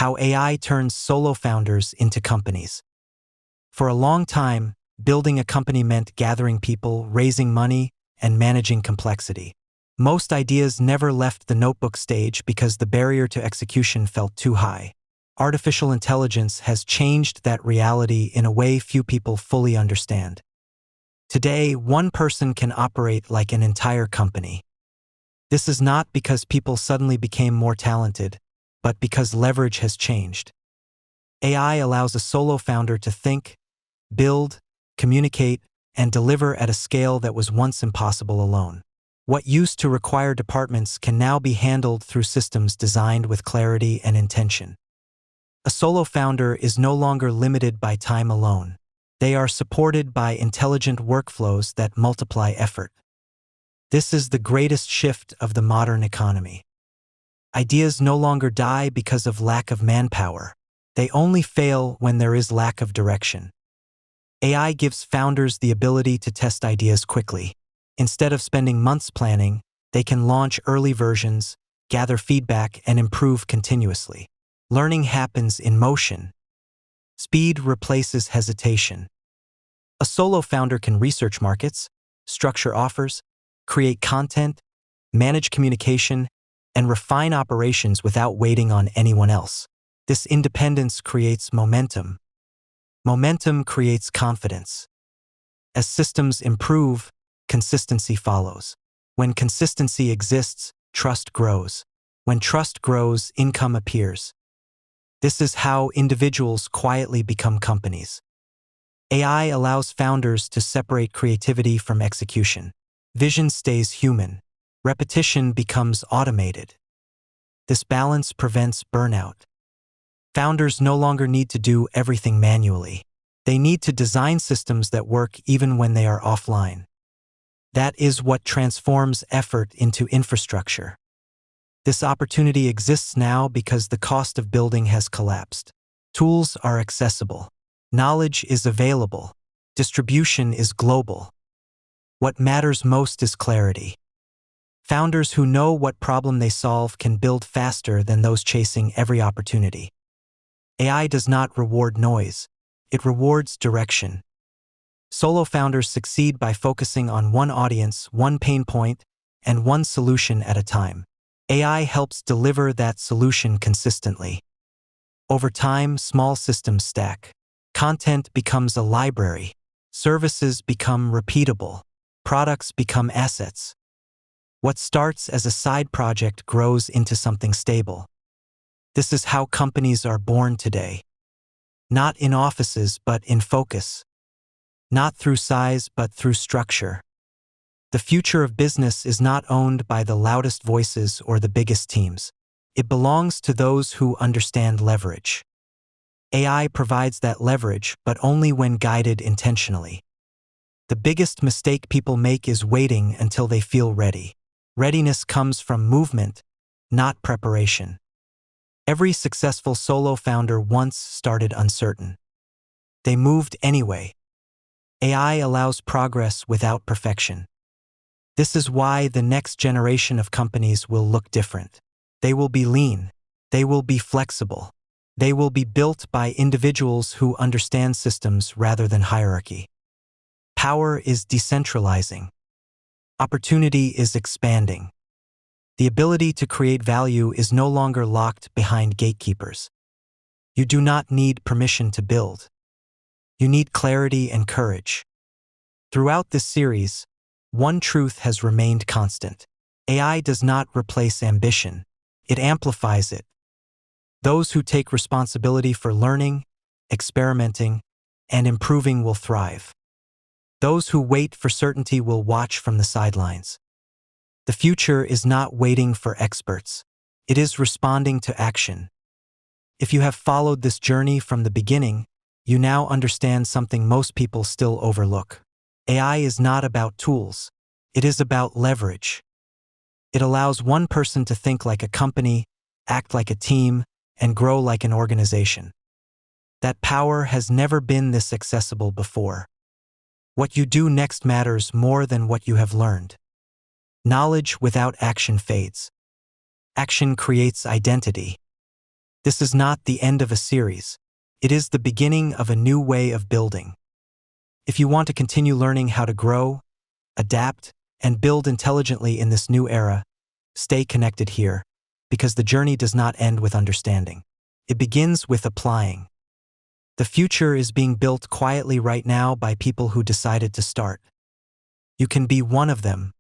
How AI turns solo founders into companies. For a long time, building a company meant gathering people, raising money, and managing complexity. Most ideas never left the notebook stage because the barrier to execution felt too high. Artificial intelligence has changed that reality in a way few people fully understand. Today, one person can operate like an entire company. This is not because people suddenly became more talented, but because leverage has changed. AI allows a solo founder to think, build, communicate, and deliver at a scale that was once impossible alone. What used to require departments can now be handled through systems designed with clarity and intention. A solo founder is no longer limited by time alone. They are supported by intelligent workflows that multiply effort. This is the greatest shift of the modern economy. Ideas no longer die because of lack of manpower. They only fail when there is lack of direction. AI gives founders the ability to test ideas quickly. Instead of spending months planning, they can launch early versions, gather feedback, and improve continuously. Learning happens in motion. Speed replaces hesitation. A solo founder can research markets, structure offers, create content, manage communication, and refine operations without waiting on anyone else. This independence creates momentum. Momentum creates confidence. As systems improve, consistency follows. When consistency exists, trust grows. When trust grows, income appears. This is how individuals quietly become companies. AI allows founders to separate creativity from execution. Vision stays human. Repetition becomes automated. This balance prevents burnout. Founders no longer need to do everything manually. They need to design systems that work even when they are offline. That is what transforms effort into infrastructure. This opportunity exists now because the cost of building has collapsed. Tools are accessible. Knowledge is available. Distribution is global. What matters most is clarity. Founders who know what problem they solve can build faster than those chasing every opportunity. AI does not reward noise. It rewards direction. Solo founders succeed by focusing on one audience, one pain point, and one solution at a time. AI helps deliver that solution consistently. Over time, small systems stack. Content becomes a library. Services become repeatable. Products become assets. What starts as a side project grows into something stable. This is how companies are born today. Not in offices, but in focus. Not through size, but through structure. The future of business is not owned by the loudest voices or the biggest teams. It belongs to those who understand leverage. AI provides that leverage, but only when guided intentionally. The biggest mistake people make is waiting until they feel ready. Readiness comes from movement, not preparation. Every successful solo founder once started uncertain. They moved anyway. AI allows progress without perfection. This is why the next generation of companies will look different. They will be lean. They will be flexible. They will be built by individuals who understand systems rather than hierarchy. Power is decentralizing. Opportunity is expanding. The ability to create value is no longer locked behind gatekeepers. You do not need permission to build. You need clarity and courage. Throughout this series, one truth has remained constant. AI does not replace ambition. It amplifies it. Those who take responsibility for learning, experimenting, and improving will thrive. Those who wait for certainty will watch from the sidelines. The future is not waiting for experts. It is responding to action. If you have followed this journey from the beginning, you now understand something most people still overlook. AI is not about tools. It is about leverage. It allows one person to think like a company, act like a team, and grow like an organization. That power has never been this accessible before. What you do next matters more than what you have learned. Knowledge without action fades. Action creates identity. This is not the end of a series. It is the beginning of a new way of building. If you want to continue learning how to grow, adapt, and build intelligently in this new era, stay connected here, because the journey does not end with understanding. It begins with applying. The future is being built quietly right now by people who decided to start. You can be one of them,